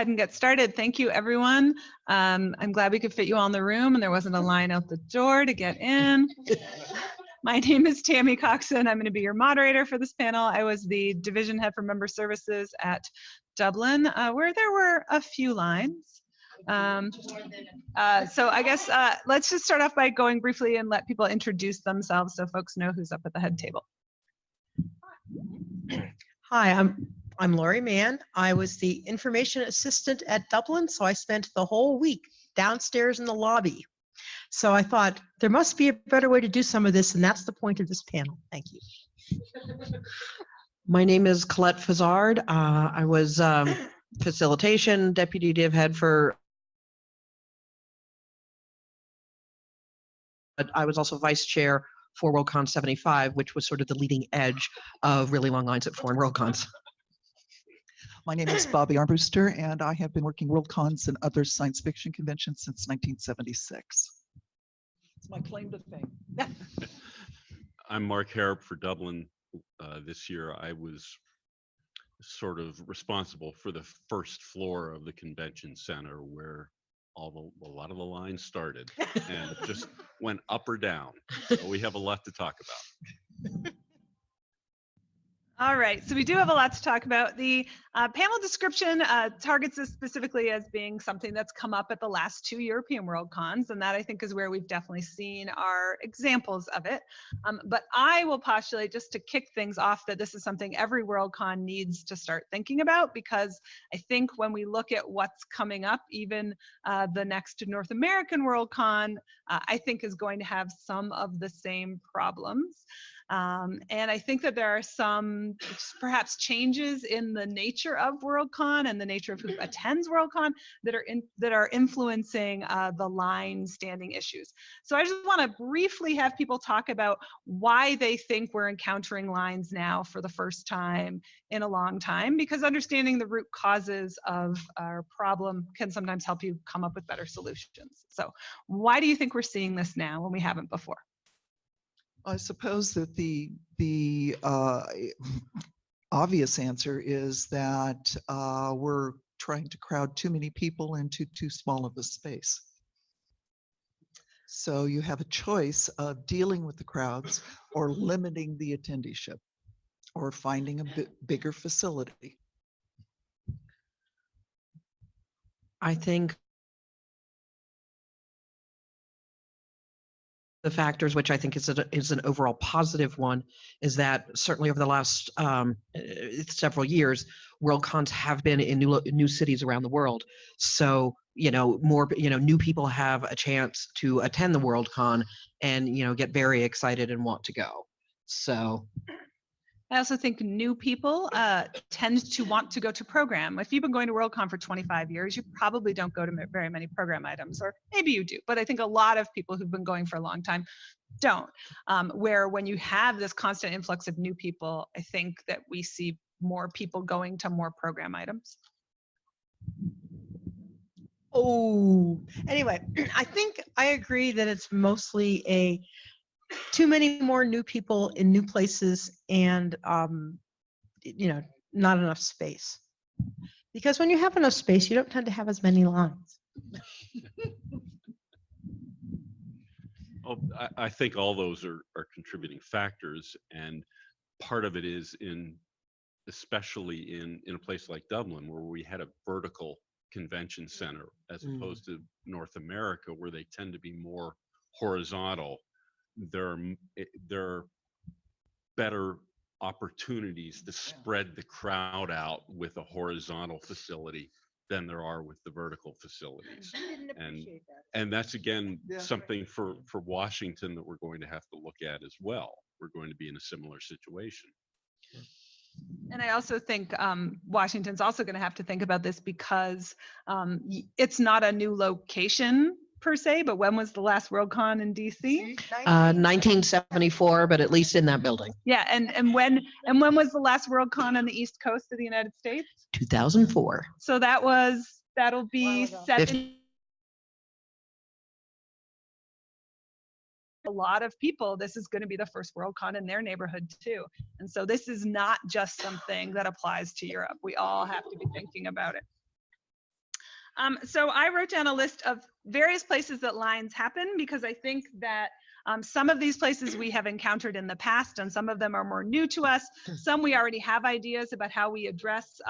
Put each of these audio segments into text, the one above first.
And get started. Thank you, everyone. I'm glad we could fit you all in the room and there wasn't a line out the door to get in. My name is Tammy Coxen. I'm going to be your moderator for this panel. I was the division head for member services at Dublin, where there were a few lines. So I guess let's just start off by going briefly and let people introduce themselves so folks know who's up at the head table. Hi, I'm Laurie Mann. I was the information assistant at Dublin, so I spent the whole week downstairs in the lobby. So I thought there must be a better way to do some of this, and that's the point of this panel. Thank you. My name is Collett Fozzard. I was facilitation deputy div head for. I was also vice chair for Worldcon 75, which was sort of the leading edge of really long lines at foreign Worldcons. My name is Bobbi Armaruster, and I have been working Worldcons and other science fiction conventions since 1976. It's my claim to fame. I'm Mark Herrup for Dublin. This year I was sort of responsible for the first floor of the convention center where a lot of the lines started, and it just went up or down. So we have a lot to talk about. All right, so we do have a lot to talk about. The panel description targets this specifically as being something that's come up at the last 2 European Worldcons, and that I think is where we've definitely seen our examples of it. But I will postulate, just to kick things off, that this is something every Worldcon needs to start thinking about, because I think when we look at what's coming up, even the next North American Worldcon, I think is going to have some of the same problems. And I think that there are some perhaps changes in the nature of Worldcon and the nature of who attends Worldcon that are influencing the line standing issues. So I just want to briefly have people talk about why they think we're encountering lines now for the first time in a long time, because understanding the root causes of our problem can sometimes help you come up with better solutions. So why do you think we're seeing this now when we haven't before? I suppose that the obvious answer is that we're trying to crowd too many people into too small of a space. So you have a choice of dealing with the crowds or limiting the attendeeship or finding a bigger facility. I think the factors, which I think is an overall positive one, is that certainly over the last several years, Worldcons have been in new cities around the world. So, more, new people have a chance to attend the Worldcon and, get very excited and want to go. So. I also think new people tend to want to go to program. If you've been going to Worldcon for 25 years, you probably don't go to very many program items, or maybe you do, but I think a lot of people who've been going for a long time don't. Where when you have this constant influx of new people, I think that we see more people going to more program items. Oh, anyway, I think I agree that it's mostly too many more new people in new places and, not enough space. Because when you have enough space, you don't tend to have as many lines. I think all those are contributing factors, and part of it is especially in a place like Dublin, where we had a vertical convention center as opposed to North America, where they tend to be more horizontal. There are better opportunities to spread the crowd out with a horizontal facility than there are with the vertical facilities. And that's again something for Washington that we're going to have to look at as well. We're going to be in a similar situation. And I also think Washington's also going to have to think about this, because it's not a new location per se, but when was the last Worldcon in DC? 1974, but at least in that building. Yeah, and when was the last Worldcon on the East Coast of the United States? 2004. So that'll be 7. A lot of people, this is going to be the first Worldcon in their neighborhood too. And so this is not just something that applies to Europe. We all have to be thinking about it. So I wrote down a list of various places that lines happen because I think that some of these places we have encountered in the past and some of them are more new to us. Some we already have ideas about how we address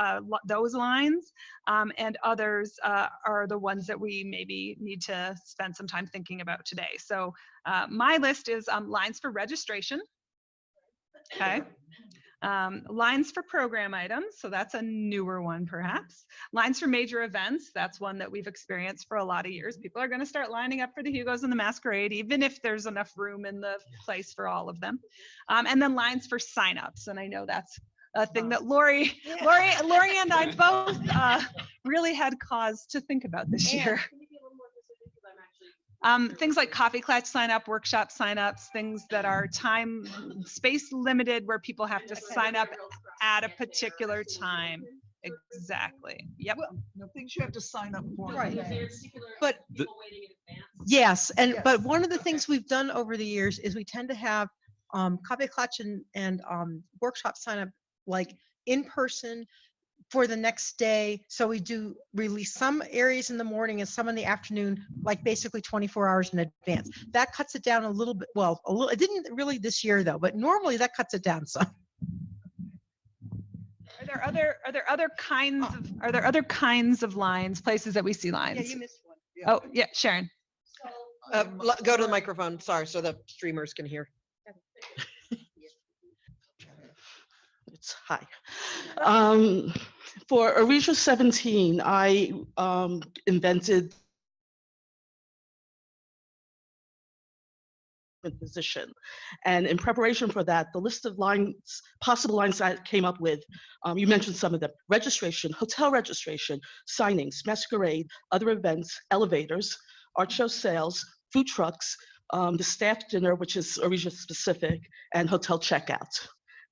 those lines, and others are the ones that we maybe need to spend some time thinking about today. So my list is lines for registration. Okay. Lines for program items, so that's a newer one perhaps. Lines for major events, that's one that we've experienced for a lot of years. People are going to start lining up for the Hugos and the Masquerade, even if there's enough room in the place for all of them. And then lines for signups, and I know that's a thing that Laurie and I both really had cause to think about this year. Things like coffee clutch sign up, workshop signups, things that are time, space limited where people have to sign up at a particular time. Exactly. Yep. No, things you have to sign up for. Right. But yes, but one of the things we've done over the years is we tend to have coffee clutch and workshop sign up like in person for the next day. So we do release some areas in the morning and some in the afternoon, like basically 24 hours in advance. That cuts it down a little bit. Well, a little. It didn't really this year though, but normally that cuts it down some. Are there other kinds of lines, places that we see lines? Yeah, you missed one. Yeah. Oh yeah, Sharon. Go to the microphone. Sorry, so the streamers can hear. It's hi. For Aresia 17, I invented position. And in preparation for that, the list of lines, possible lines I came up with, you mentioned some of them: registration, hotel registration, signings, masquerade, other events, elevators, art show sales, food trucks, the staff dinner, which is Aresia specific, and hotel checkout.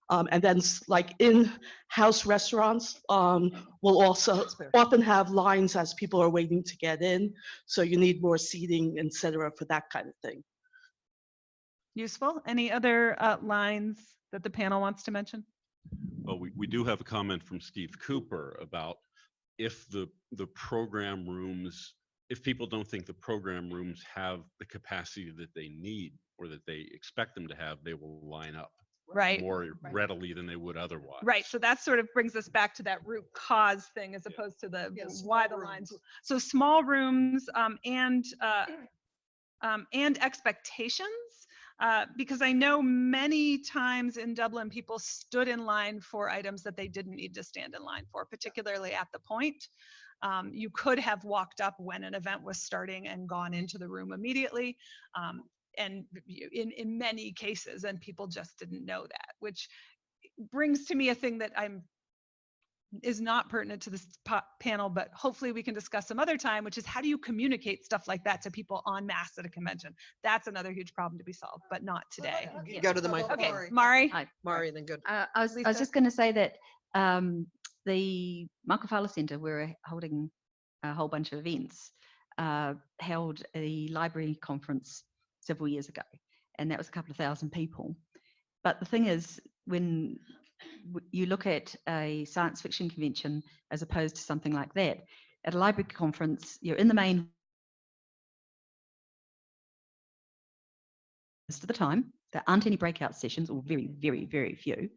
And then like in-house restaurants will also often have lines as people are waiting to get in. So you need more seating, et cetera, for that kind of thing. Useful. Any other lines that the panel wants to mention? Well, we do have a comment from Steve Cooper about if the program rooms, if people don't think the program rooms have the capacity that they need or that they expect them to have, they will line up Right. more readily than they would otherwise. Right. So that sort of brings us back to that root cause thing as opposed to the why the lines. So small rooms and expectations. Because I know many times in Dublin, people stood in line for items that they didn't need to stand in line for, particularly at the point. You could have walked up when an event was starting and gone into the room immediately. And in many cases, and people just didn't know that, which brings to me a thing that is not pertinent to this panel, but hopefully we can discuss some other time, which is how do you communicate stuff like that to people en masse at a convention? That's another huge problem to be solved, but not today. You go to the microphone. Okay, Mari. Hi. Mari, then good. I was just going to say that the Marco Fowler Centre, we're holding a whole bunch of events, held a library conference several years ago, and that was a couple of thousand people. But the thing is, when you look at a science fiction convention as opposed to something like that, at a library conference, you're in the main most of the time. There aren't any breakout sessions, or very, very, very few,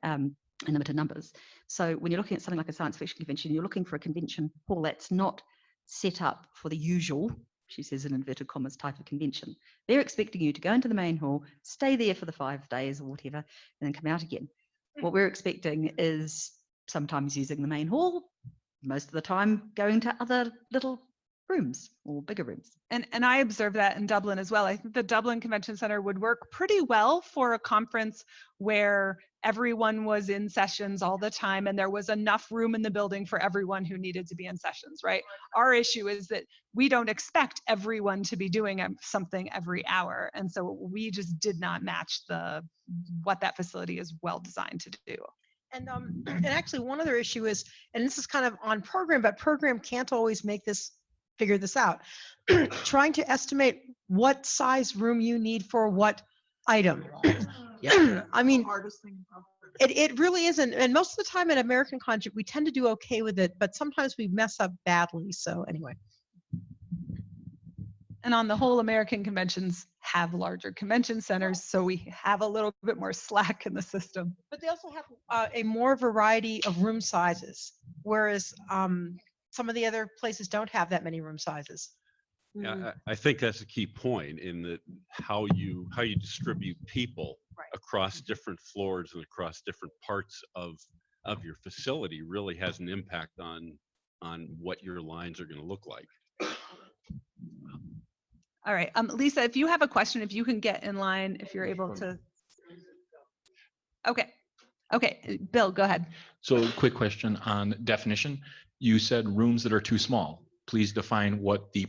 in limited numbers. So when you're looking at something like a science fiction convention, you're looking for a convention hall that's not set up for the usual, she says in inverted commas, type of convention. They're expecting you to go into the main hall, stay there for the 5 days or whatever, and then come out again. What we're expecting is sometimes using the main hall, most of the time going to other little rooms or bigger rooms. And I observed that in Dublin as well. I think the Dublin Convention Center would work pretty well for a conference where everyone was in sessions all the time and there was enough room in the building for everyone who needed to be in sessions, right? Our issue is that we don't expect everyone to be doing something every hour. And so we just did not match what that facility is well designed to do. And actually one other issue is, and this is kind of on program, but program can't always figure this out. Trying to estimate what size room you need for what item. I mean, Hardest thing. it really isn't. And most of the time at American Con, we tend to do okay with it, but sometimes we mess up badly. So anyway. And on the whole, American conventions have larger convention centers, so we have a little bit more slack in the system. But they also have a more variety of room sizes, whereas some of the other places don't have that many room sizes. Yeah, I think that's a key point in that how you distribute people across different floors and across different parts of your facility really has an impact on what your lines are going to look like. All right, Lisa, if you have a question, if you can get in line, if you're able to. Okay, Bill, go ahead. So quick question on definition. You said rooms that are too small. Please define what the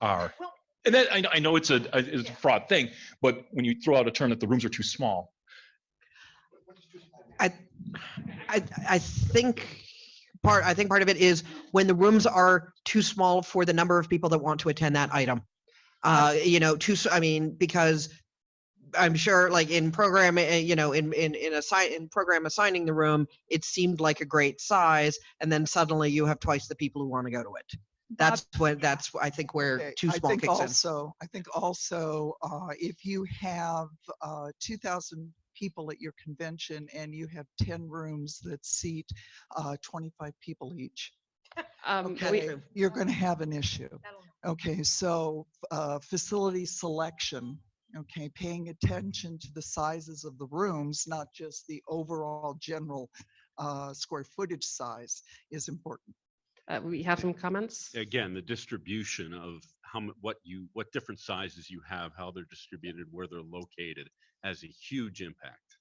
are. And then I know it's a fraud thing, but when you throw out a term that the rooms are too small. I think part of it is when the rooms are too small for the number of people that want to attend that item. Because I'm sure like in program, in program assigning the room, it seemed like a great size, and then suddenly you have twice the people who want to go to it. That's I think where too small kicks in. I think also if you have 2,000 people at your convention and you have 10 rooms that seat 25 people each, you're going to have an issue. Okay, so facility selection, okay, paying attention to the sizes of the rooms, not just the overall general square footage size, is important. We have some comments. Again, the distribution of what different sizes you have, how they're distributed, where they're located, has a huge impact.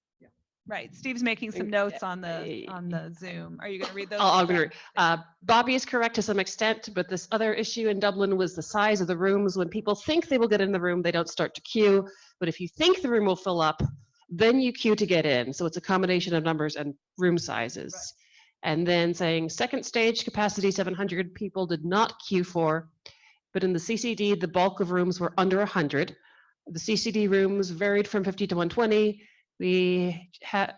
Right, Steve's making some notes on the Zoom. Are you going to read those? I'm going to read. Bobbi is correct to some extent, but this other issue in Dublin was the size of the rooms. When people think they will get in the room, they don't start to queue. But if you think the room will fill up, then you queue to get in. So it's a combination of numbers and room sizes. Right. And then saying second stage capacity 700 people did not queue for, but in the CCD, the bulk of rooms were under 100. The CCD rooms varied from 50 to 120. We had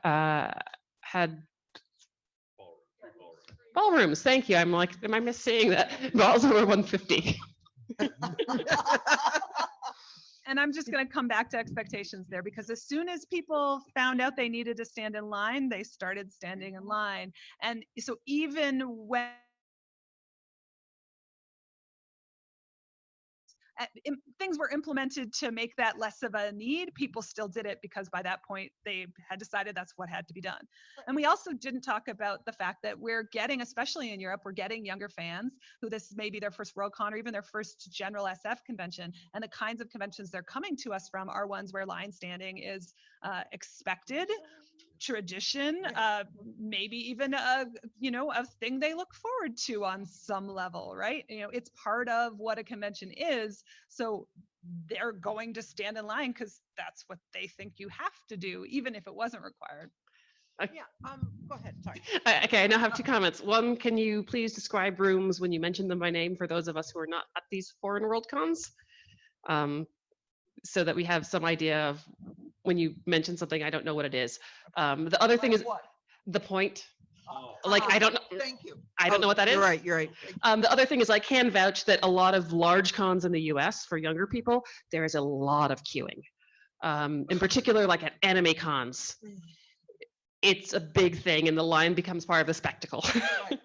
ballrooms. Thank you. I'm like, am I missing that? Balls over 150. And I'm just going to come back to expectations there, because as soon as people found out they needed to stand in line, they started standing in line. And so even when things were implemented to make that less of a need, people still did it because by that point they had decided that's what had to be done. And we also didn't talk about the fact that we're getting, especially in Europe, we're getting younger fans who this may be their first Worldcon or even their first general SF convention. And the kinds of conventions they're coming to us from are ones where line standing is expected, tradition, maybe even a thing they look forward to on some level, right? It's part of what a convention is. So they're going to stand in line because that's what they think you have to do, even if it wasn't required. Go ahead. Sorry. Okay, I now have two comments. One, can you please describe rooms when you mention them by name for those of us who are not at these foreign Worldcons? So that we have some idea of when you mention something, I don't know what it is. The other thing is the point. I don't know. Thank you. I don't know what that is. You're right. The other thing is I can vouch that a lot of large cons in the US for younger people, there is a lot of queuing. In particular, like at anime cons, it's a big thing and the line becomes part of the spectacle. Right.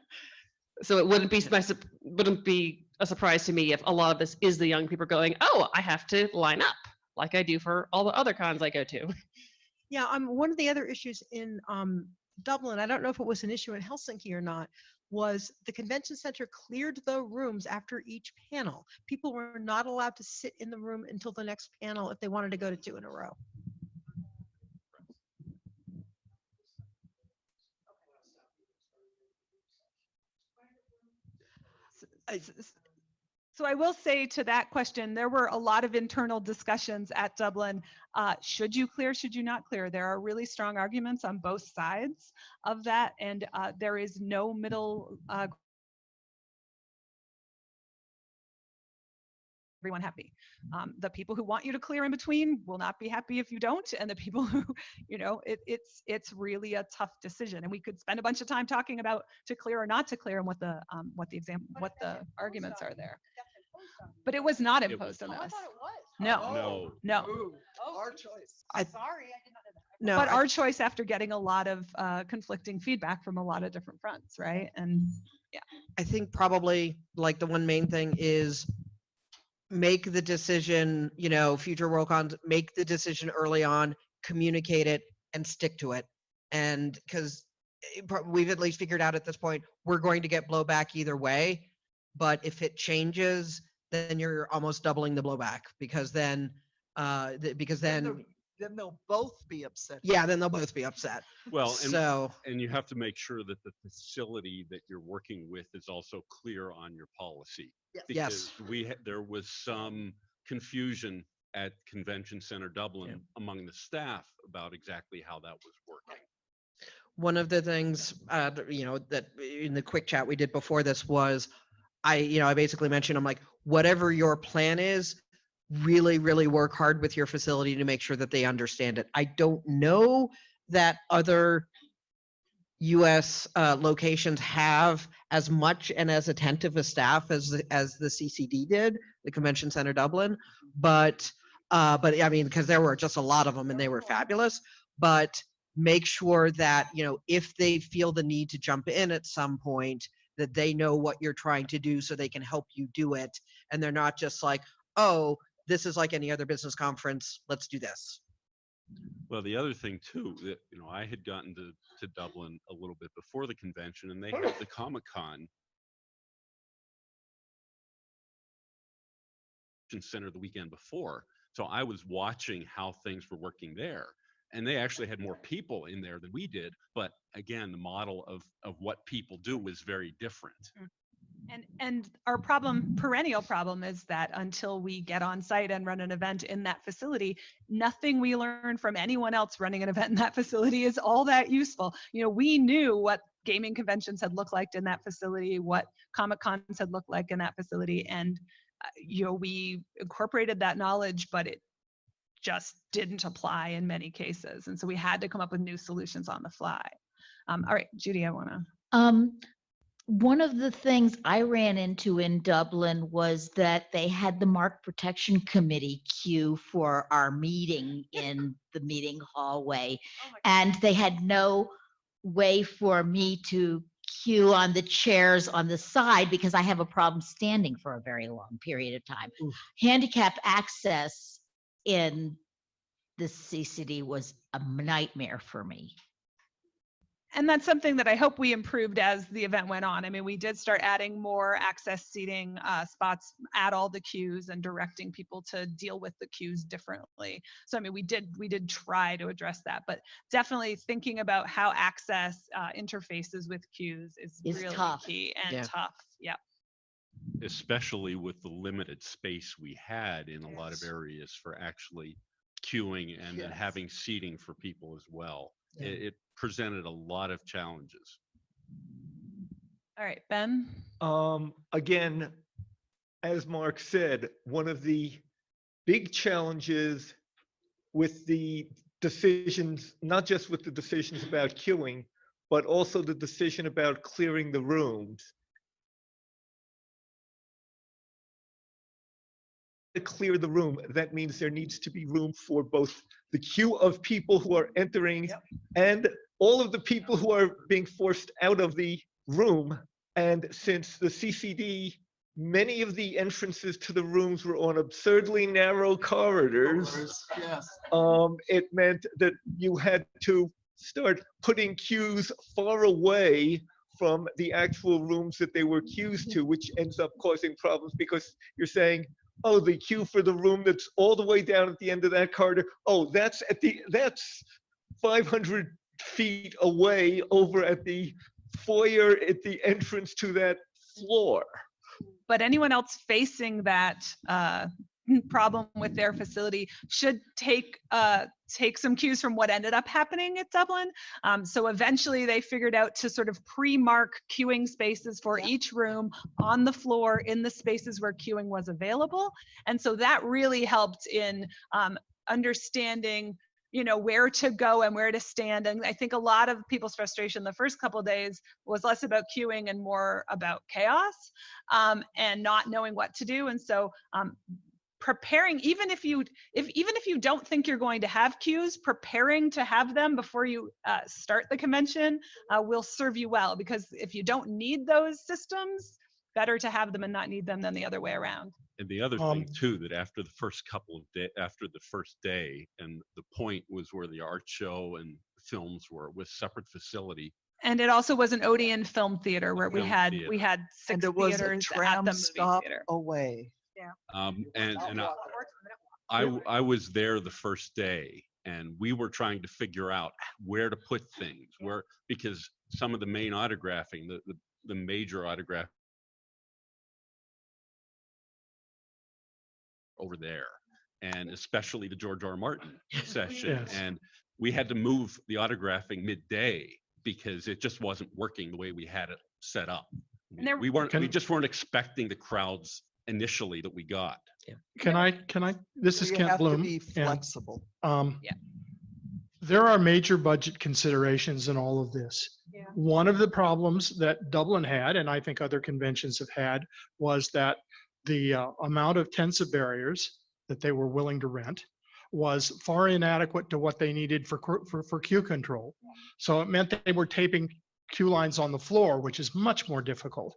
So it wouldn't be a surprise to me if a lot of this is the young people going, oh, I have to line up like I do for all the other cons I go to. Yeah, one of the other issues in Dublin, I don't know if it was an issue in Helsinki or not, was the convention center cleared the rooms after each panel. People were not allowed to sit in the room until the next panel if they wanted to go to 2 in a row. So I will say to that question, there were a lot of internal discussions at Dublin. Should you clear, should you not clear? There are really strong arguments on both sides of that, and there is no middle everyone happy. The people who want you to clear in between will not be happy if you don't, and the people who, it's really a tough decision. And we could spend a bunch of time talking about to clear or not to clear and what the arguments are there. But it was not imposed on us. No. Our choice. Sorry, I did not know that. No, But our choice after getting a lot of conflicting feedback from a lot of different fronts, right? And I think probably like the one main thing is make the decision, future Worldcons, make the decision early on, communicate it, and stick to it. And because we've at least figured out at this point, we're going to get blowback either way. But if it changes, then you're almost doubling the blowback because then then they'll both be upset. Yeah, then they'll both be upset. Well, So and you have to make sure that the facility that you're working with is also clear on your policy. Yes. Because there was some confusion at Convention Center Dublin among the staff about exactly how that was working. one of the things that in the quick chat we did before this was I basically mentioned, I'm like, whatever your plan is, really, really work hard with your facility to make sure that they understand it. I don't know that other US locations have as much and as attentive a staff as the CCD did, the Convention Center Dublin, but I mean, because there were just a lot of them and they were fabulous, but make sure that, if they feel the need to jump in at some point, that they know what you're trying to do so they can help you do it. And they're not just like, oh, this is like any other business conference, let's do this. Well, the other thing too, that, I had gotten to Dublin a little bit before the convention, and they had the Comic-Con Center the weekend before. So I was watching how things were working there. And they actually had more people in there than we did. But again, the model of what people do was very different. And our perennial problem is that until we get on site and run an event in that facility, nothing we learn from anyone else running an event in that facility is all that useful. We knew what gaming conventions had looked like in that facility, what Comic-Cons had looked like in that facility. And, we incorporated that knowledge, but it just didn't apply in many cases. And so we had to come up with new solutions on the fly. All right, Judy, I want to. One of the things I ran into in Dublin was that they had the Mark Protection Committee queue for our meeting in the meeting hallway. And they had no way for me to queue on the chairs on the side because I have a problem standing for a very long period of time. Oof. Handicap access in the CCD was a nightmare for me. And that's something that I hope we improved as the event went on. I mean, we did start adding more access seating spots at all the queues and directing people to deal with the queues differently. So, I mean, we did try to address that, but definitely thinking about how access interfaces with queues is really tough. key and tough. Yeah. Especially with the limited space we had in a lot of areas for actually queuing and then having seating for people as well. Yeah. It presented a lot of challenges. All right, Ben. Again, as Mark said, one of the big challenges with the decisions, not just with the decisions about queuing, but also the decision about clearing the rooms. To clear the room, that means there needs to be room for both the queue of people who are entering and all of the people who are being forced out of the room. And since the CCD, many of the entrances to the rooms were on absurdly narrow corridors. It meant that you had to start putting queues far away from the actual rooms that they were queues to, which ends up causing problems because you're saying, oh, the queue for the room that's all the way down at the end of that corridor. Oh, that's 500 feet away over at the foyer at the entrance to that floor. But anyone else facing that problem with their facility should take some cues from what ended up happening at Dublin. So eventually they figured out to sort of pre-mark queuing spaces for each room on the floor in the spaces where queuing was available. And so that really helped in understanding, where to go and where to stand. And I think a lot of people's frustration the first couple of days was less about queuing and more about chaos and not knowing what to do. And so preparing, even if you don't think you're going to have queues, preparing to have them before you start the convention will serve you well, because if you don't need those systems, better to have them and not need them than the other way around. And the other thing too, that after the first first day, and the point was where the art show and films were with separate facility. And it also was an Odeon film theater where we had 6 and it was a theaters at tram the movie stop theater. away. I was there the first day, and we were trying to figure out where to put things, because some of the main autographing, the major autograph over there, and especially the George R. Martin session. Yes. And we had to move the autographing midday because it just wasn't working the way we had it set up. And We just weren't expecting the crowds initially that we got. Can I, this is You Kent have to Bloom. be flexible. There are major budget considerations in all of this. Yeah. One of the problems that Dublin had, and I think other conventions have had, was that the amount of tents of barriers that they were willing to rent was far inadequate to what they needed for queue control. So it meant that they were taping queue lines on the floor, which is much more difficult.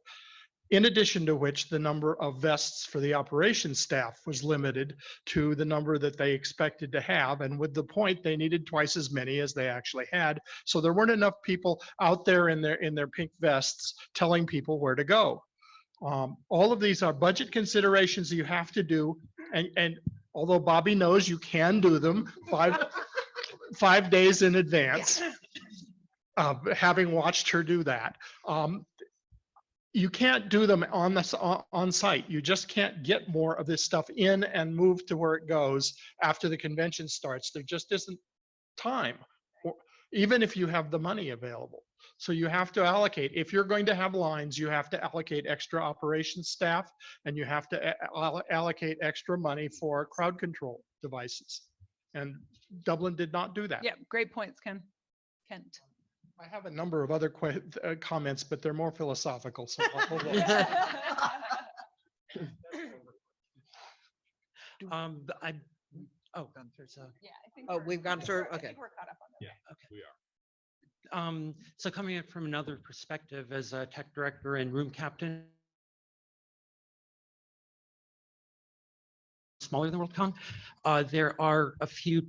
In addition to which, the number of vests for the operations staff was limited to the number that they expected to have. And with the point, they needed twice as many as they actually had. So there weren't enough people out there in their pink vests telling people where to go. All of these are budget considerations you have to do. And although Bobbi knows you can do them 5 days in advance, having watched her do that, you can't do them on site. You just can't get more of this stuff in and move to where it goes after the convention starts. There just isn't time, even if you have the money available. So you have to allocate. If you're going to have lines, you have to allocate extra operations staff, and you have to allocate extra money for crowd control devices. And Dublin did not do that. Yeah, great points, Kent. I have a number of other comments, but they're more philosophical. So I'll hold on. We've gone through. I Okay. think we're caught up on that. Yeah, okay. We are. So coming in from another perspective as a tech director and room captain, smaller than Worldcon, there are a few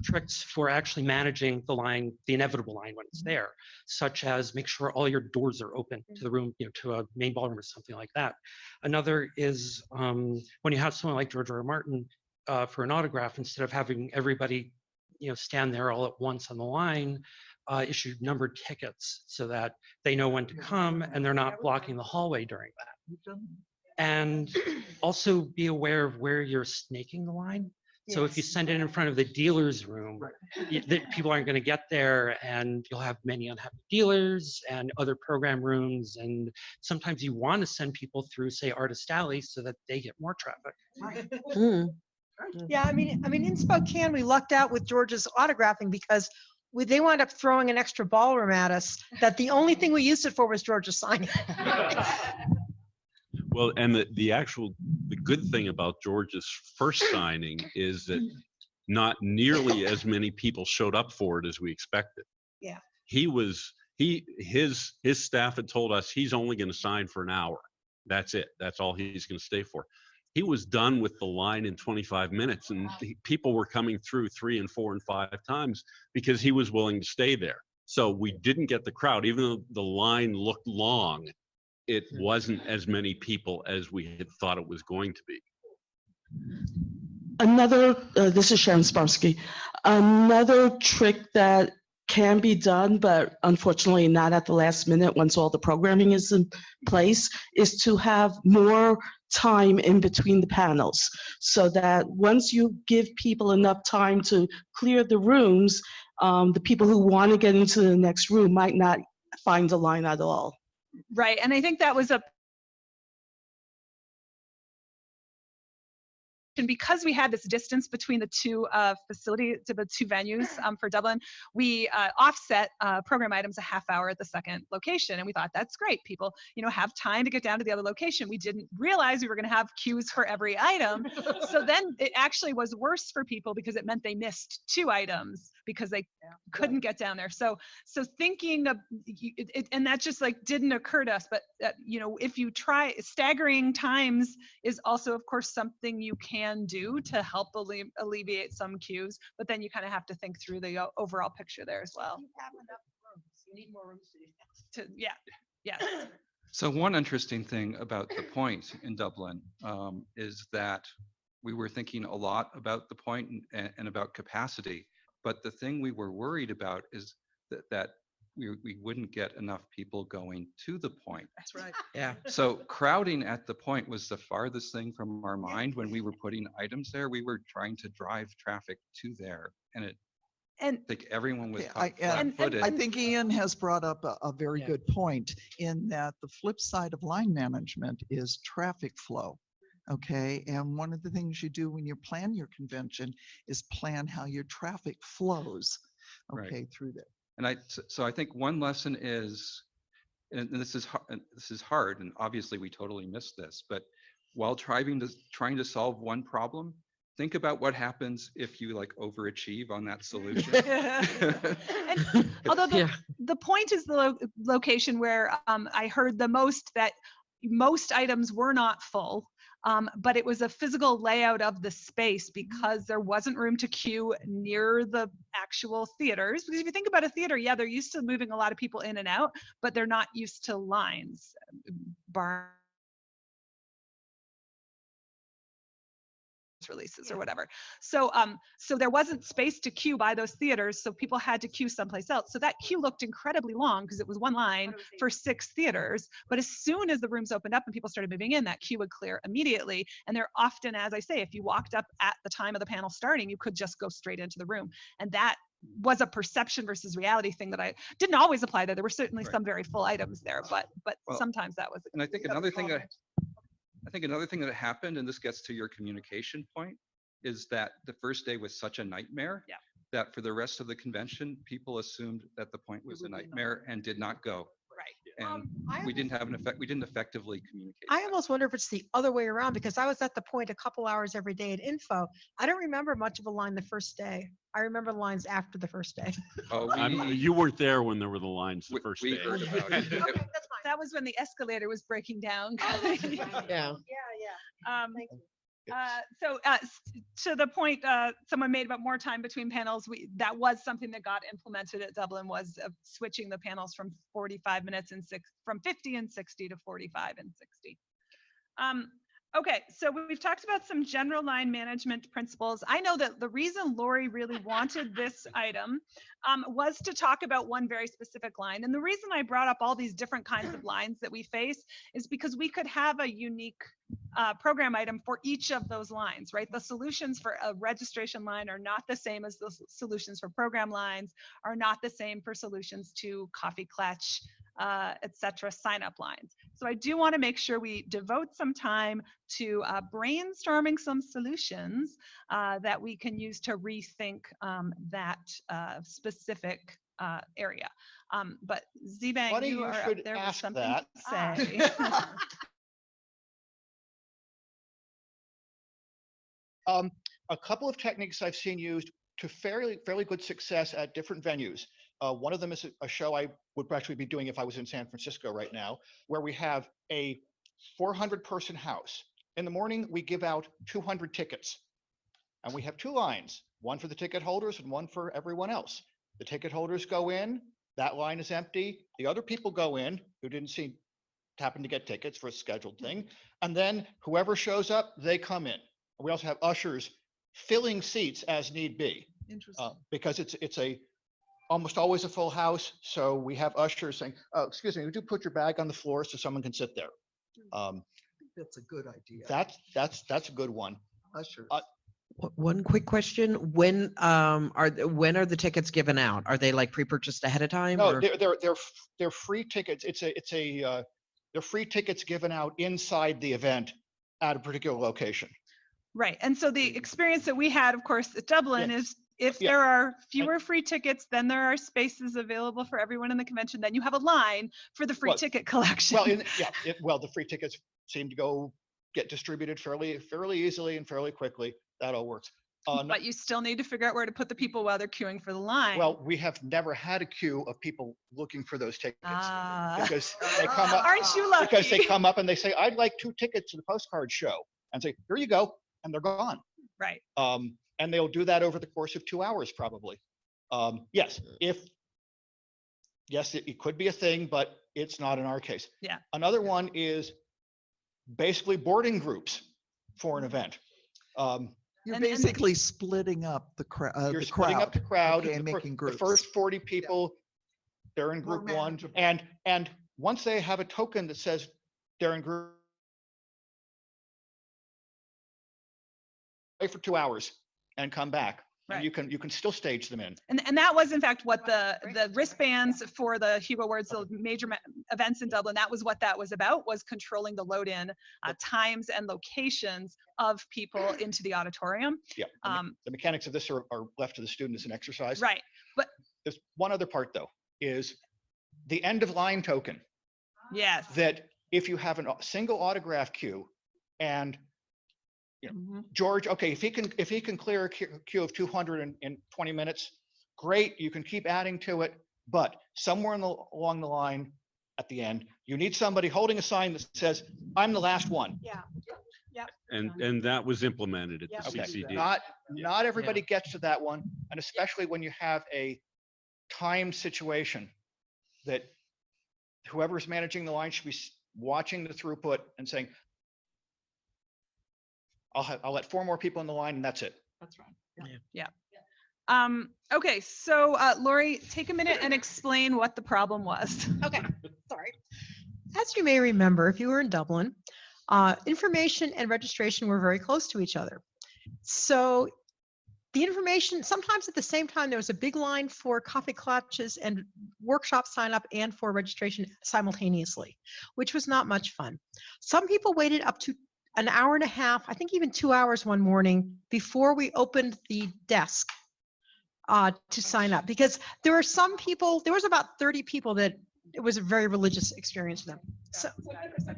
tricks for actually managing the line, the inevitable line when it's there, such as make sure all your doors are open to the room, to a main ballroom or something like that. Another is when you have someone like George R. R. Martin for an autograph, instead of having everybody stand there all at once on the line, issue numbered tickets so that they know when to come and they're not blocking the hallway during that. And also be aware of where you're snaking the line. So if you send it in front of the dealer's room, people aren't going to get there, and you'll have many unhappy dealers and other program rooms. And sometimes you want to send people through, say, Artist Alley so that they get more traffic. Yeah, I mean, in Spokane, we lucked out with George's autographing because they wound up throwing an extra ballroom at us that the only thing we used it for was George's signing. Well, and the good thing about George's first signing is that not nearly as many people showed up for it as we expected. Yeah. His staff had told us he's only going to sign for an hour. That's it. That's all he's going to stay for. He was done with the line in 25 minutes, and people were coming through 3 and 4 and 5 times because he was willing to stay there. So we didn't get the crowd, even though the line looked long. It wasn't as many people as we had thought it was going to be. Another, this is Sharon Sparsky. Another trick that can be done, but unfortunately not at the last minute once all the programming is in place, is to have more time in between the panels so that once you give people enough time to clear the rooms, the people who want to get into the next room might not find a line at all. Right. And I think that was and because we had this distance between the two facilities, to the two venues for Dublin, we offset program items a half hour at the second location. And we thought that's great. People, have time to get down to the other location. We didn't realize we were going to have queues for every item. So then it actually was worse for people because it meant they missed 2 items because they couldn't get down there. So thinking of and that just didn't occur to us. But if you try, staggering times is also, of course, something you can do to help alleviate some queues, but then you kind of have to think through the overall picture there as well. You have enough rooms. You need more rooms to do that. Yeah. So one interesting thing about the point in Dublin is that we were thinking a lot about the point and about capacity, but the thing we were worried about is that we wouldn't get enough people going to the point. That's right. Yeah. So crowding at the point was the farthest thing from our mind when we were putting items there. We were trying to drive traffic to there, and I think everyone was caught flat-footed. I think Ian has brought up a very good point in that the flip side of line management is traffic flow. Okay, and one of the things you do when you plan your convention is plan how your traffic flows. Okay, through there. And so I think one lesson is, and this is hard, and obviously we totally missed this, but while trying to solve one problem, think about what happens if you overachieve on that solution. And although the point is the location where I heard the most that most items were not full. But it was a physical layout of the space because there wasn't room to queue near the actual theaters. Because if you think about a theater, they're used to moving a lot of people in and out, but they're not used to lines. Releases or whatever. So there wasn't space to queue by those theaters, so people had to queue someplace else. So that queue looked incredibly long because it was one line for 6 theaters. But as soon as the rooms opened up and people started moving in, that queue would clear immediately. And they're often, as I say, if you walked up at the time of the panel starting, you could just go straight into the room. And that was a perception versus reality thing that I didn't always apply there. There were certainly some very full items there, but sometimes that was. And I think another thing that happened, and this gets to your communication point, is that the first day was such a nightmare that for the rest of the convention, people assumed that the point was a nightmare and did not go. Right. And we didn't have we didn't effectively communicate. I almost wonder if it's the other way around because I was at the point a couple hours every day at info. I don't remember much of a line the first day. I remember the lines after the first day. Oh, you weren't there when there were the lines the first we day. heard about it. Okay, that's fine. That was when the escalator was breaking down. Yeah. Thank you. So to the point someone made about more time between panels, that was something that got implemented at Dublin, was switching the panels from 45 minutes and from 50 and 60 to 45 and 60. Okay, so we've talked about some general line management principles. I know that the reason Laurie really wanted this item was to talk about one very specific line. And the reason I brought up all these different kinds of lines that we face is because we could have a unique program item for each of those lines, right? The solutions for a registration line are not the same as the solutions for program lines, are not the same for solutions to coffee clutch, etc. sign-up lines. So I do want to make sure we devote some time to brainstorming some solutions that we can use to rethink that specific area. But Zibang, Funny you you are should up there with ask something that. to say. A couple of techniques I've seen used to fairly good success at different venues. One of them is a show I would actually be doing if I was in San Francisco right now, where we have a 400-person house. In the morning, we give out 200 tickets. And we have 2 lines, one for the ticket holders and one for everyone else. The ticket holders go in, that line is empty. The other people go in who happen to get tickets for a scheduled thing. And then whoever shows up, they come in. We also have ushers filling seats as need be. Interesting. Because it's a almost always a full house. So we have ushers saying, "Oh, excuse me, would you put your bag on the floor so someone can sit there?" That's a good idea. That's a good one. Ushers. One quick question: when are the tickets given out? Are they like pre-purchased ahead of time? No, or- they're free tickets. They're free tickets given out inside the event at a particular location. Right. And so the experience that we had, of course, at Dublin is if Yeah. there are fewer free tickets, then there are spaces available for everyone in the convention. Then you have a line for the free Well- ticket collection. Well, the free tickets seem to get distributed fairly easily and fairly quickly. That all works. But you still need to figure out where to put the people while they're queuing for the line. Well, we have never had a queue of people looking for those tickets because they Ah. come up. Aren't you lucky? Because they come up and they say, "I'd like 2 tickets to the postcard show," and say, "Here you go," and they're gone. Right. And they'll do that over the course of 2 hours, probably. Yes, it could be a thing, but it's not in our case. Yeah. Another one is basically boarding groups for an event. You're basically splitting up the crowd. You're splitting up the crowd. Okay, and making the groups. first 40 people, they're in More group 1, manageable. and once they have a token that says they're in group wait for 2 hours and come back. And Right. you can still stage them in. And that was in fact what the wristbands for the Hugo Awards, the major events in Dublin, that was what that was about, was controlling the load in times and locations of people into the auditorium. Yeah. The mechanics of this are left to the student as an exercise. Right. But there's one other part though, is the end of line token. yes. That if you have a single autograph queue and George, okay, if he can clear a queue of 200 in 20 minutes, great, you can keep adding to it, but somewhere along the line at the end, you need somebody holding a sign that says, "I'm the last one." Yeah. Yep. And that was implemented at the Okay. CCD. Not everybody gets to that one, and especially when you have a time situation that whoever's managing the line should be watching the throughput and saying, I'll let 4 more people in the line and that's it. That's right. Yeah. Okay, so Laurie, take a minute and explain what the problem was. Okay, sorry. As you may remember, if you were in Dublin, information and registration were very close to each other. So the information, sometimes at the same time, there was a big line for coffee clutches and workshop sign up and for registration simultaneously, which was not much fun. Some people waited up to an hour and a half, I think even 2 hours one morning before we opened the desk to sign up, because there were some people, there was about 30 people that it was a very religious experience for them. So,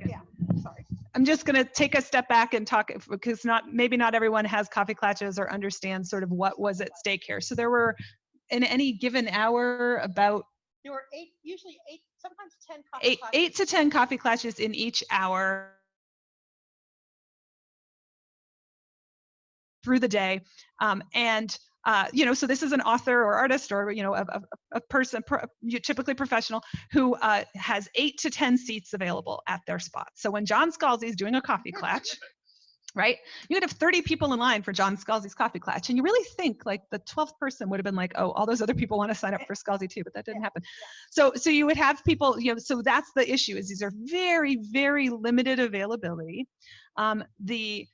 yeah, sorry. I'm just going to take a step back and talk, because maybe not everyone has coffee clutches or understands sort of what was at stake here. So there were, in any given hour, about There were usually 8, sometimes 10 coffee clutches. 8 to 10 coffee clutches in each hour through the day. So this is an author or artist or, a person, typically professional, who has 8 to 10 seats available at their spot. So when John Scalzi is doing a coffee clutch, right, you would have 30 people in line for John Scalzi's coffee clutch. And you really think like the 12th person would have been like, oh, all those other people want to sign up for Scalzi too, but that didn't happen. So you would have people, so that's the issue, is these are very, very limited availability. The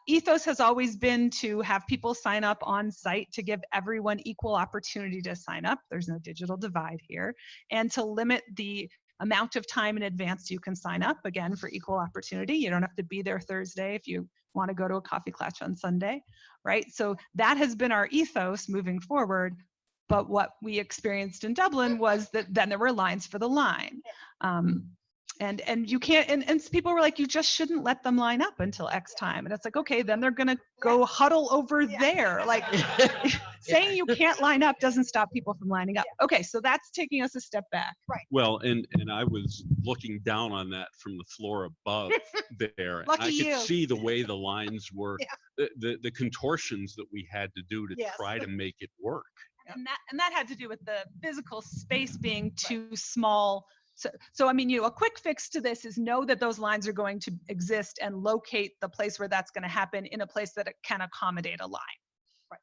ethos has always been to have people sign up on site to give everyone equal opportunity to sign up. There's no digital divide here, and to limit the amount of time in advance you can sign up, again, for equal opportunity. You don't have to be there Thursday if you want to go to a coffee clutch on Sunday, right? So that has been our ethos moving forward. But what we experienced in Dublin was that then there were lines for the line. And you can't, and people were like, you just shouldn't let them line up until X time. And it's like, okay, then they're going to go huddle over there. Like saying you can't line up doesn't stop people from lining up. Okay, so that's taking us a step back. Right. Well, and I was looking down on that from the floor above there. And I Lucky could you. see the way the lines were, the contortions that we had to do to try to make it work. And that had to do with the physical space being too small. So I mean, a quick fix to this is know that those lines are going to exist and locate the place where that's going to happen in a place that it can accommodate a line.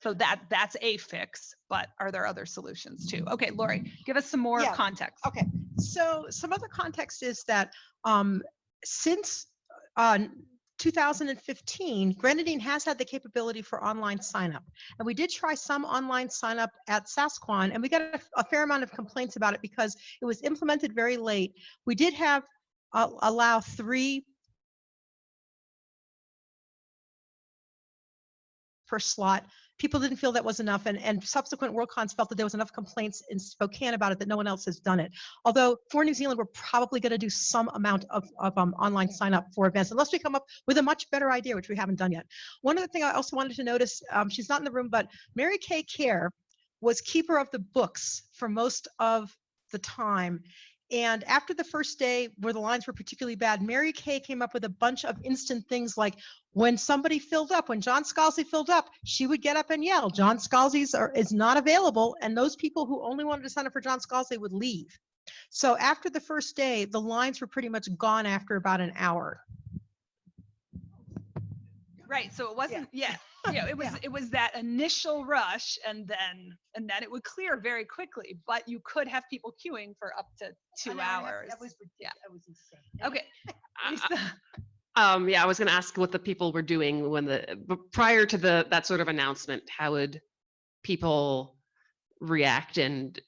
So that's a fix, but are there other solutions too? Okay, Laurie, give us some more Yeah. context. Okay, so some of the context is that since 2015, Grenadine has had the capability for online sign up. And we did try some online sign up at Sasquan, and we got a fair amount of complaints about it because it was implemented very late. We did have allow 3 per slot. People didn't feel that was enough, and subsequent WorldCons felt that there was enough complaints in Spokane about it that no one else has done it. Although for New Zealand, we're probably going to do some amount of online sign up for events, unless we come up with a much better idea, which we haven't done yet. One other thing I also wanted to notice, she's not in the room, but Mary Kay Care was keeper of the books for most of the time. And after the first day where the lines were particularly bad, Mary Kay came up with a bunch of instant things like when somebody filled up, when John Scalzi filled up, she would get up and yell, John Scalzi is not available. And those people who only wanted to sign up for John Scalzi would leave. So after the first day, the lines were pretty much gone after about an hour. Right. So it wasn't, it was that initial rush and then it would clear very quickly, but you could have people queuing for up to 2 hours. That was insane. Okay. I was going to ask what the people were doing prior to that sort of announcement. How would people react? And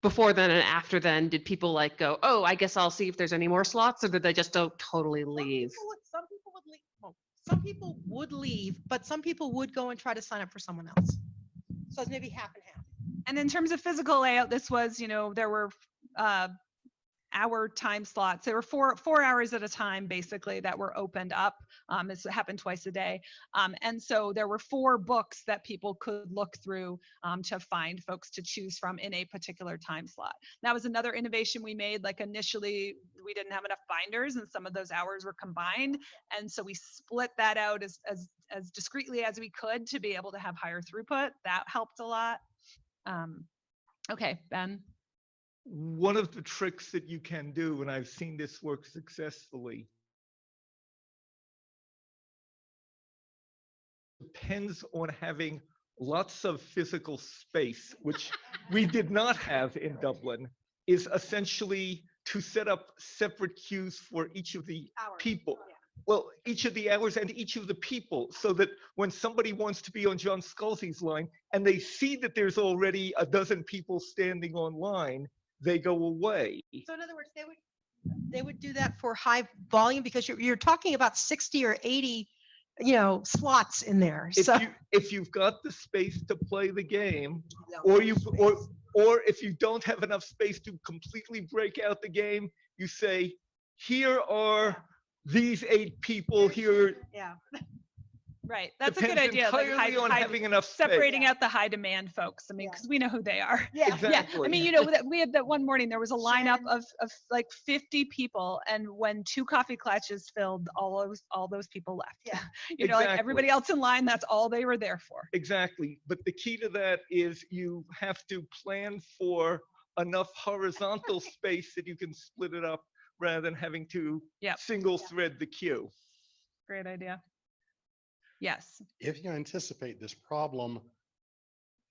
before then and after then, did people like go, oh, I guess I'll see if there's any more slots, or did they just don't totally leave? Some people would leave. Well, some people would leave, but some people would go and try to sign up for someone else. So it's maybe half and half. And in terms of physical layout, this was, there were hour time slots. There were four hours at a time, basically, that were opened up. It happened twice a day. And so there were 4 books that people could look through to find folks to choose from in a particular time slot. That was another innovation we made. Like initially, we didn't have enough binders and some of those hours were combined. And so we split that out as discreetly as we could to be able to have higher throughput. That helped a lot. Okay, Ben. One of the tricks that you can do, and I've seen this work successfully, depends on having lots of physical space, which we did not have in Dublin, is essentially to set up separate queues for each of the people. Well, each of the hours and each of the people, so that when somebody wants to be on John Scalzi's line and they see that there's already a dozen people standing online, they go away. So in other words, they would do that for high volume, because you're talking about 60 or 80, slots in there. If you've got the space to play the game, or if you don't have enough space to completely break out the game, you say, here are these 8 people here. Yeah. Right. That's a good Depends idea. entirely on having enough space. Separating out the high demand folks. I mean, because we know who they are. Yeah. Exactly. Yeah. I mean, we had that one morning, there was a lineup of like 50 people. And when 2 coffee clutches filled, all those people left. Yeah. Like everybody else in line, that's all they were there for. Exactly. But the key to that is you have to plan for enough horizontal space that you can split it up rather than having to single thread the queue. Great idea. Yes. If you anticipate this problem,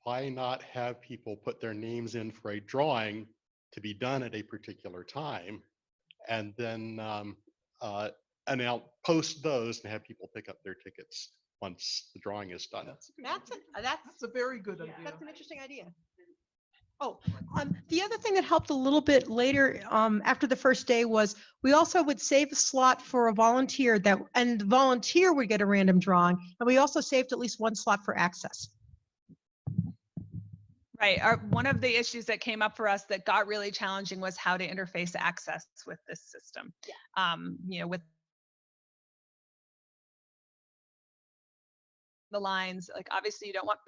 why not have people put their names in for a drawing to be done at a particular time, and then post those and have people pick up their tickets once the drawing is done? That's a very good idea. That's an interesting idea. Oh, the other thing that helped a little bit later after the first day was we also would save a slot for a volunteer and the volunteer would get a random drawing, and we also saved at least 1 slot for access. Right. One of the issues that came up for us that got really challenging was how to interface access with this system. With the lines, like obviously you don't want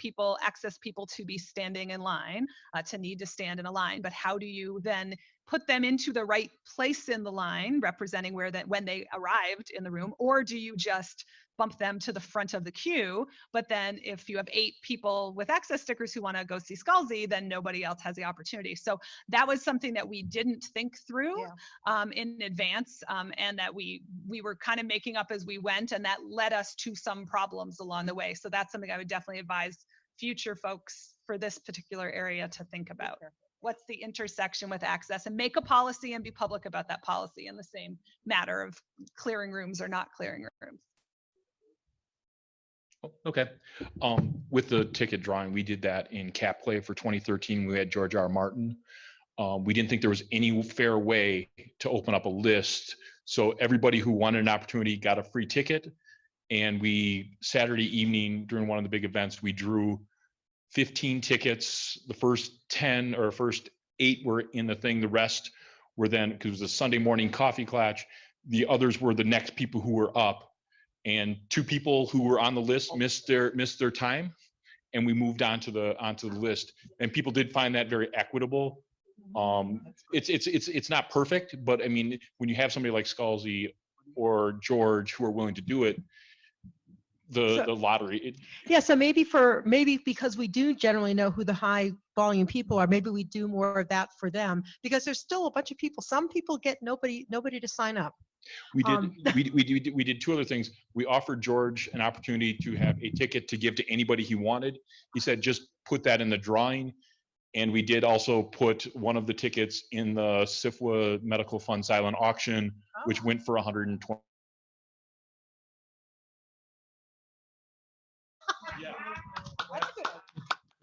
access people to be standing in line, to need to stand in a line, but how do you then put them into the right place in the line, representing where that when they arrived in the room, or do you just bump them to the front of the queue? But then if you have 8 people with access stickers who want to go see Scalzi, then nobody else has the opportunity. So that was something that we didn't think through in advance, and that we were kind of making up as we went, and that led us to some problems along the way. So that's something I would definitely advise future folks for this particular area to think about. What's the intersection with access, and make a policy and be public about that policy in the same matter of clearing rooms or not clearing rooms. Okay. With the ticket drawing, we did that in Cap Play for 2013. We had George R. Martin. We didn't think there was any fair way to open up a list. So everybody who wanted an opportunity got a free ticket. And we, Saturday evening during one of the big events, we drew 15 tickets. The first 10 or first 8 were in the thing. The rest were then, because it was a Sunday morning coffee clutch, the others were the next people who were up. And 2 people who were on the list missed their time, and we moved onto the list. And people did find that very equitable. It's not perfect, but I mean, when you have somebody like Scalzi or George who are willing to do it, the lottery. So maybe because we do generally know who the high volume people are, maybe we do more of that for them, because there's still a bunch of people. Some people get nobody to sign up. We did 2 other things. We offered George an opportunity to have a ticket to give to anybody he wanted. He said, just put that in the drawing. And we did also put one of the tickets in the SIFWA Medical Fund silent auction, which went for $120.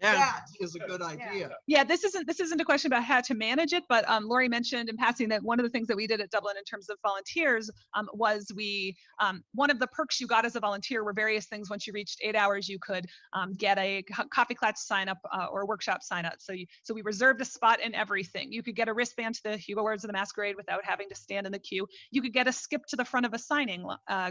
That is a good idea. Yeah, this isn't a question about how to manage it, but Laurie mentioned in passing that one of the things that we did at Dublin in terms of volunteers was we, one of the perks you got as a volunteer were various things. Once you reached 8 hours, you could get a coffee clutch sign up or a workshop sign up. So we reserved a spot in everything. You could get a wristband to the Hugo Awards of the Masquerade without having to stand in the queue. You could get a skip to the front of a signing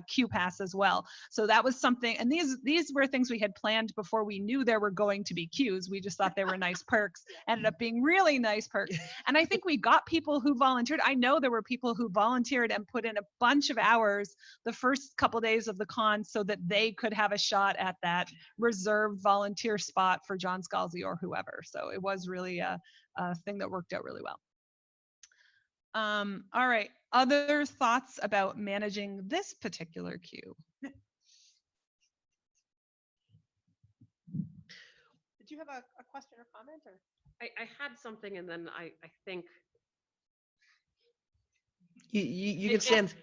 queue pass as well. So that was something, and these were things we had planned before we knew there were going to be queues. We just thought they were nice perks, ended up being really nice perks. And I think we got people who volunteered. I know there were people who volunteered and put in a bunch of hours the first couple days of the con so that they could have a shot at that reserved volunteer spot for John Scalzi or whoever. So it was really a thing that worked out really well. All right, other thoughts about managing this particular queue? Do you have a question or comment? Or I had something, and then I think you can stand.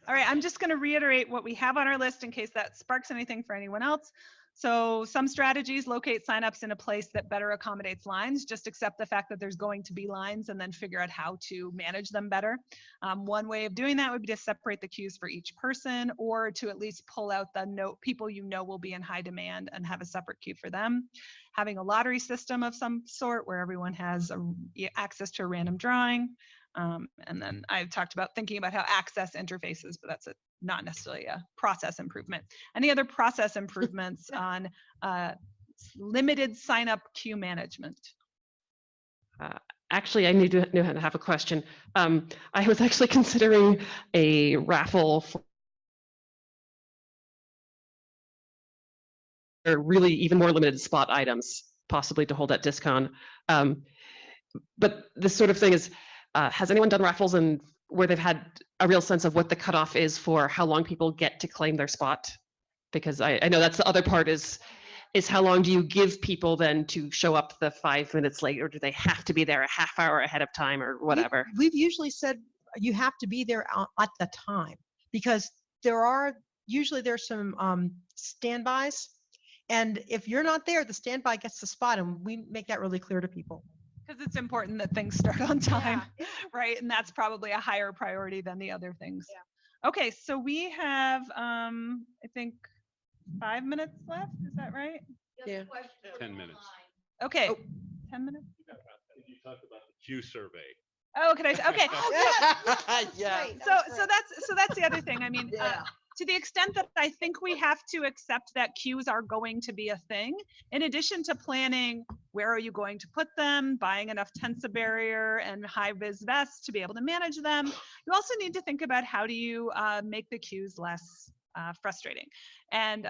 All right, I'm just going to reiterate what we have on our list in case that sparks anything for anyone else. So some strategies: locate signups in a place that better accommodates lines. Just accept the fact that there's going to be lines and then figure out how to manage them better. One way of doing that would be to separate the queues for each person, or to at least pull out the people you know will be in high demand and have a separate queue for them. Having a lottery system of some sort where everyone has access to a random drawing. And then I've talked about thinking about how access interfaces, but that's not necessarily a process improvement. Any other process improvements on limited sign-up queue management? Actually, I need to have a question. I was actually considering a raffle for really even more limited spot items, possibly to hold at discount. But this sort of thing is, has anyone done raffles and where they've had a real sense of what the cutoff is for how long people get to claim their spot? Because I know that's the other part is how long do you give people then to show up the 5 minutes late, or do they have to be there a half hour ahead of time or whatever? We've usually said you have to be there at the time, because there's some standbys. And if you're not there, the standby gets the spot, and we make that really clear to people. Because it's important that things start on time, right? And that's probably a higher priority than the other things. Yeah. Okay, so we have, I think, 5 minutes left. Is that right? Yeah. 10 minutes. Okay, 10 minutes. You talked about the Q survey. Oh, can I say? Okay. Yeah. So that's the other thing. I mean, to the extent that I think we have to accept that queues are going to be a thing, in addition to planning where are you going to put them, buying enough tents of barrier and high vis vests to be able to manage them, you also need to think about how do you make the queues less frustrating. And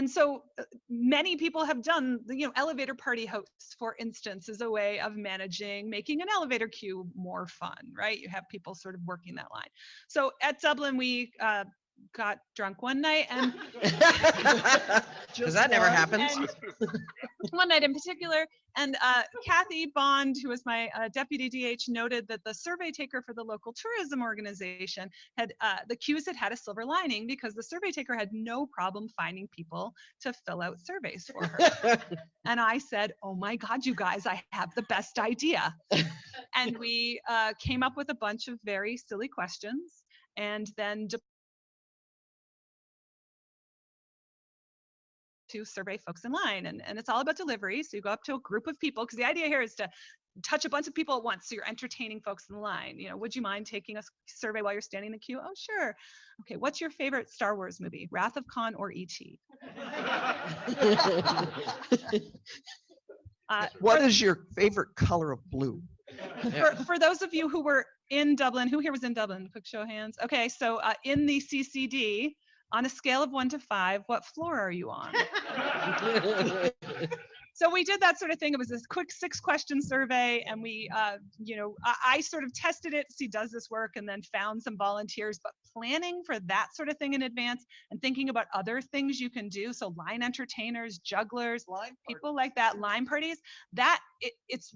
so many people have done, elevator party hosts, for instance, is a way of making an elevator queue more fun, right? You have people sort of working that line. So at Dublin, we got drunk one night, and because that never happens. One night in particular, and Kathy Bond, who was my deputy DH, noted that the survey taker for the local tourism organization had the queues had a silver lining because the survey taker had no problem finding people to fill out surveys for her. And I said, "Oh my God, you guys, I have the best idea." And we came up with a bunch of very silly questions, and then to survey folks in line, and it's all about delivery. So you go up to a group of people, because the idea here is to touch a bunch of people at once, so you're entertaining folks in the line. Would you mind taking a survey while you're standing in the queue? Oh, sure. Okay, what's your favorite Star Wars movie, Wrath of Khan or E.T.? What is your favorite color of blue? For those of you who were in Dublin, who here was in Dublin? Quick show of hands. Okay, so in the CCD, on a scale of 1 to 5, what floor are you on? So we did that sort of thing. It was this quick 6-question survey, and we, I sort of tested it to see, does this work, and then found some volunteers. But planning for that sort of thing in advance and thinking about other things you can do, so line entertainers, jugglers, people like that, line parties, it's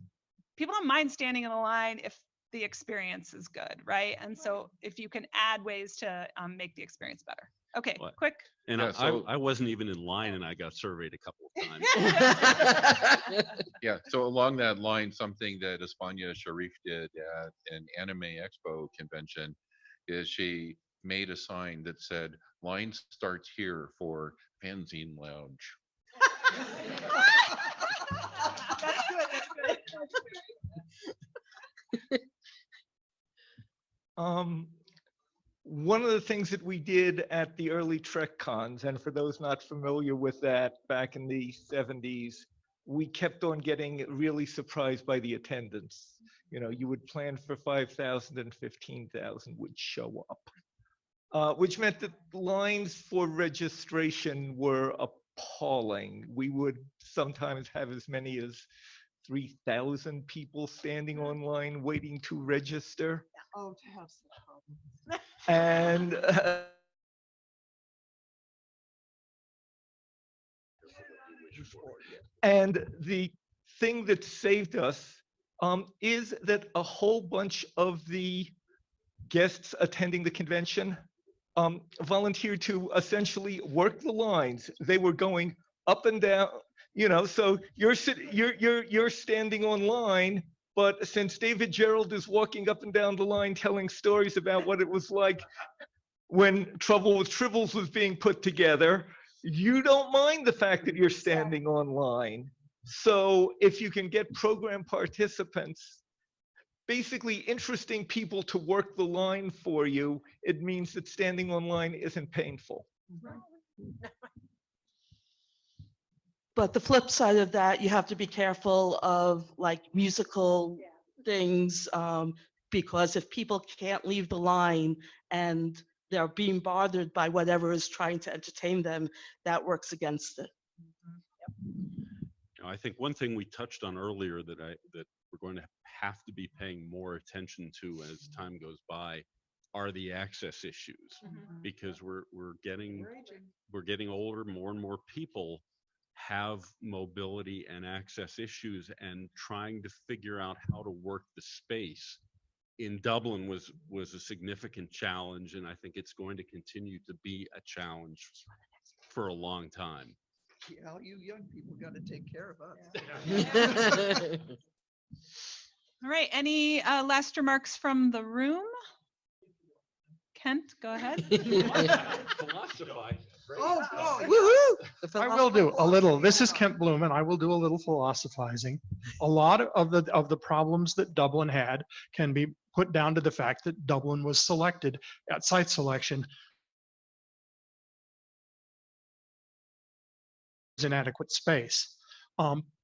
people don't mind standing in the line if the experience is good, right? And so if you can add ways to make the experience better. Okay, quick. And Yeah, so- I wasn't even in line, and I got surveyed a couple of times. Yeah, so along that line, something that Espana Sharif did at an Anime Expo convention is she made a sign that said, "Line starts here for Fanzine Lounge." That's good. One of the things that we did at the early Trek cons, and for those not familiar with that, back in the 70s, we kept on getting really surprised by the attendance. You would plan for 5,000 and 15,000 would show up, which meant that lines for registration were appalling. We would sometimes have as many as 3,000 people standing online waiting to register. Oh, to have such problems. And the thing that saved us is that a whole bunch of the guests attending the convention volunteered to essentially work the lines. They were going up and down, so you're standing online. But since David Gerald is walking up and down the line telling stories about what it was like when Trouble with Tribbles was being put together, you don't mind the fact that you're standing online. So if you can get program participants, basically interesting people to work the line for you, it means that standing online isn't painful. But the flip side of that, you have to be careful of like musical things, because if people can't leave the line and they're being bothered by whatever is trying to entertain them, that works against it. I think one thing we touched on earlier that we're going to have to be paying more attention to as time goes by are the access issues, because we're getting older. More and more people have mobility and access issues, and trying to figure out how to work the space in Dublin was a significant challenge, and I think it's going to continue to be a challenge for a long time. Yeah, you young people got to take care of us. All right, any last remarks from the room? Kent, go ahead. I will do a little. This is Kent Bloom, and I will do a little philosophizing. A lot of the problems that Dublin had can be put down to the fact that Dublin was selected at site selection inadequate space.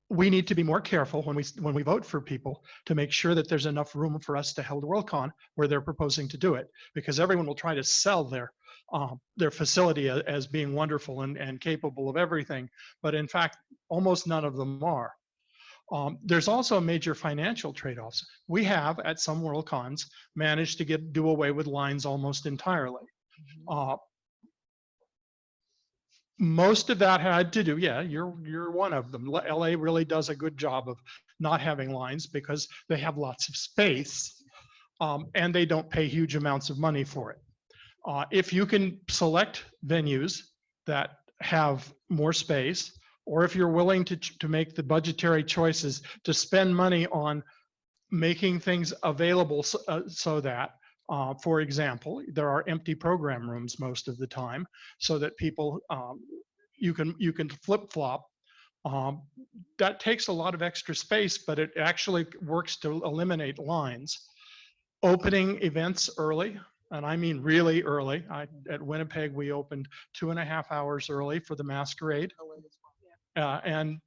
We need to be more careful when we vote for people to make sure that there's enough room for us to hold Worldcon where they're proposing to do it, because everyone will try to sell their facility as being wonderful and capable of everything, but in fact, almost none of them are. There's also major financial trade-offs. We have at some Worldcons managed to do away with lines almost entirely. Most of that had to do, yeah, you're one of them. LA really does a good job of not having lines because they have lots of space and they don't pay huge amounts of money for it. If you can select venues that have more space, or if you're willing to make the budgetary choices to spend money on making things available so that, for example, there are empty program rooms most of the time, so that people, you can flip-flop. That takes a lot of extra space, but it actually works to eliminate lines. Opening events early, and I mean really early. At Winnipeg, we opened 2.5 hours early for the masquerade. And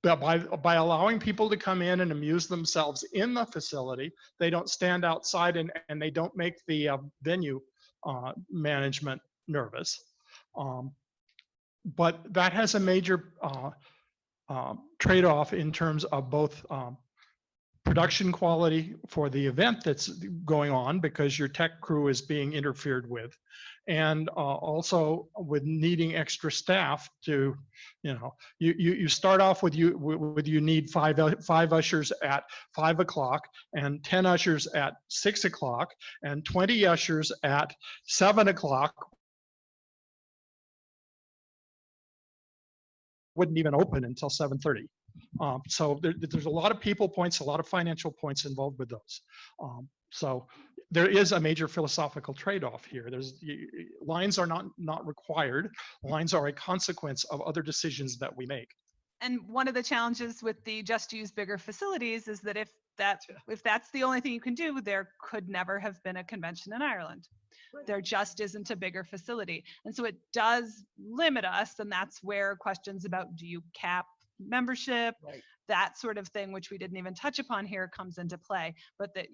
by allowing people to come in and amuse themselves in the facility, they don't stand outside and they don't make the venue management nervous. But that has a major trade-off in terms of both production quality for the event that's going on, because your tech crew is being interfered with, and also with needing extra staff to, you start off with you need five ushers at 5 o'clock and 10 ushers at 6 o'clock and 20 ushers at 7 o'clock. Wouldn't even open until 7:30. So there's a lot of people points, a lot of financial points involved with those. So there is a major philosophical trade-off here. Lines are not required. Lines are a consequence of other decisions that we make. And one of the challenges with the just use bigger facilities is that if that's the only thing you can do, there could never have been a convention in Ireland. There just isn't a bigger facility. And so it does limit us. And that's where questions about, do you cap membership, right, that sort of thing, which we didn't even touch upon here, comes into play. But that,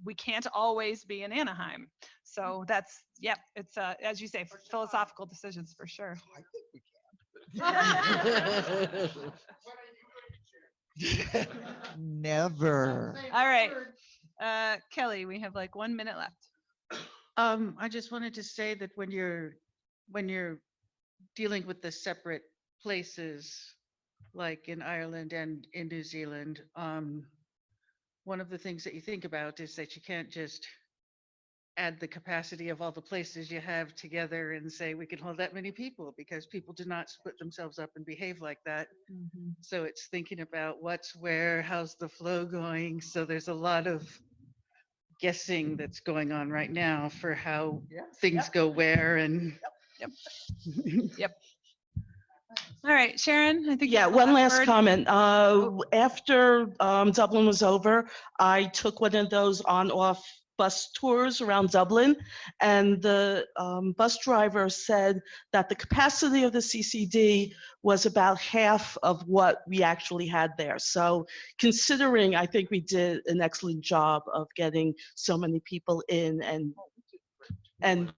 we can't always be in Anaheim. So that's, yep, it's as you say, philosophical decisions for sure. I think we can. Never. All right. Kelly, we have like 1 minute left. I just wanted to say that when you're dealing with the separate places, like in Ireland and in New Zealand, one of the things that you think about is that you can't just add the capacity of all the places you have together and say we can hold that many people, because people do not split themselves up and behave like that. Mm-hmm. So it's thinking about what's where, how's the flow going. So there's a lot of guessing that's going on right now for how things go where and Yep. All right, Sharon, I think. Yeah, one last comment. After Dublin was over, I took one of those on-off bus tours around Dublin, and the bus driver said that the capacity of the CCD was about half of what we actually had there. So considering, I think we did an excellent job of getting so many people in and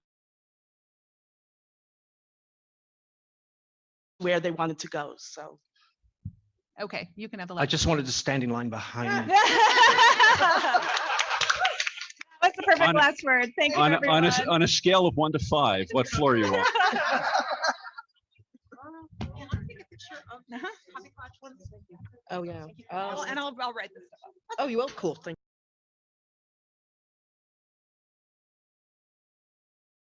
where they wanted to go. So okay, you can have the I just wanted to stand in line behind. That's the perfect last word. Thank you, everyone. On a scale of 1 to 5, what floor are you on? Oh yeah. And I'll write this stuff up. Oh, you will? Cool. Thank you.